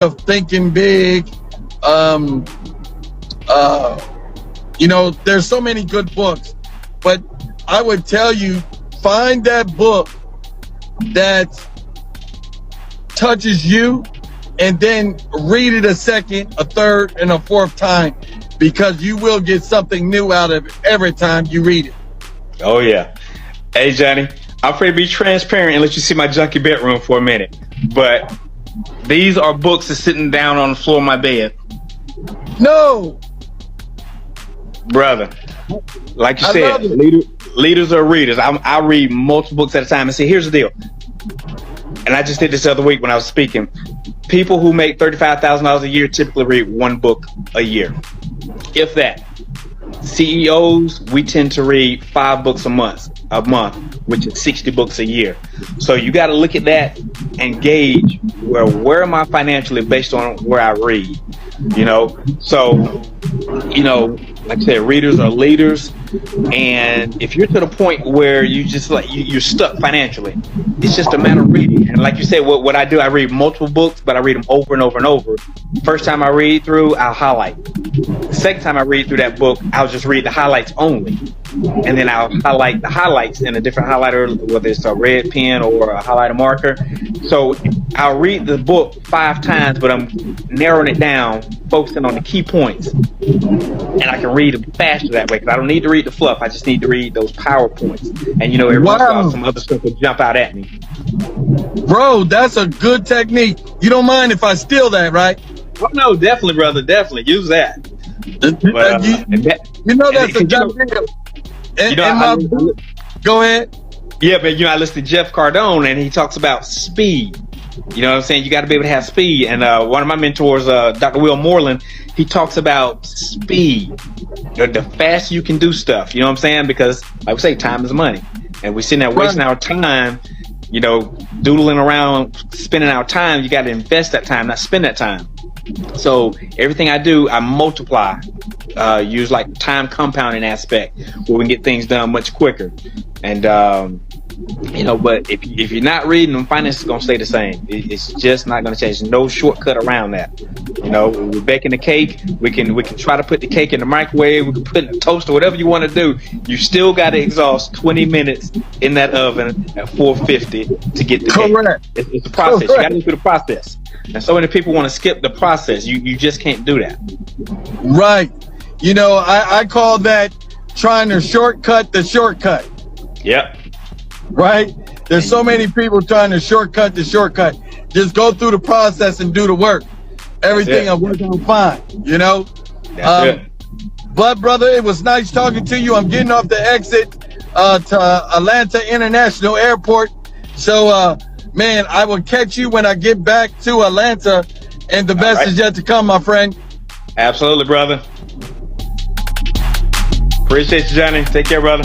of Thinking Big. Um, there's so many good books, but I would tell you, find that book that touches you and then read it a second, a third, and a fourth time, because you will get something new out of it every time you read it. Oh yeah. Hey Johnny, I'm afraid to be transparent and let you see my junky bedroom for a minute, but these are books that's sitting down on the floor of my bed. No, brother, like you I said, leaders are readers. I read multiple books at a time. And see, here's the deal, and I just did this the other week when I was speaking. People who make $35,000 a year typically read one book a year, if that. CEOs, we tend to read 5 books a month, which is 60 books a year. So you got to look at that and gauge where am I financially based on where I read, So, like I said, readers are leaders. And if you're to the point where you just you're stuck financially, it's just a matter of reading. And like you said, what I do, I read multiple books, but I read them over and over and over. First time I read through, I'll highlight. The second time I read through that book, I'll just read the highlights only. And then I'll highlight the highlights in a different highlighter, whether it's a red pen or a highlighter marker. So I'll read the book 5 times, but I'm narrowing it down, focusing on the key points. And I can read them faster that way, because I don't need to read the fluff. I just need to read those power points. And every once in a while, some other stuff will jump out at me. Bro, that's a good technique. You don't mind if I steal that, right? Oh no, definitely, brother. Definitely use that. But, that's a good deal. Go ahead. Yeah, but I listened to Jeff Cardone, and he talks about speed. You know what I'm saying? You got to be able to have speed. And one of my mentors, Dr. Will Moreland, he talks about speed. The faster you can do stuff. You know what I'm saying? Because, like we say, time is money. And we're sitting there wasting our time, doodling around, spending our time. You got to invest that time, not spend that time. So everything I do, I multiply. Use like time compounding aspect, where we can get things done much quicker. And but if you're not reading them, finance is gonna stay the same. It's just not gonna change. No shortcut around that. We're baking the cake. We can try to put the cake in the microwave. We can put it in the toaster, whatever you want to do. You still got to exhaust 20 minutes in that oven at 450 to get the Correct. cake. It's a process. Correct. You got to go through the process. And so many people want to skip the process. You just can't do that. Right. I call that trying to shortcut the shortcut. Yep. Right? There's so many people trying to shortcut the shortcut. Just go through the process and do the work. Everything will work out fine, That's it. But brother, it was nice talking to you. I'm getting off the exit to Atlanta International Airport. So, man, I will catch you when I get back to Atlanta, and the best is yet to come, my friend. Absolutely, brother. Appreciate you, Johnny. Take care, brother.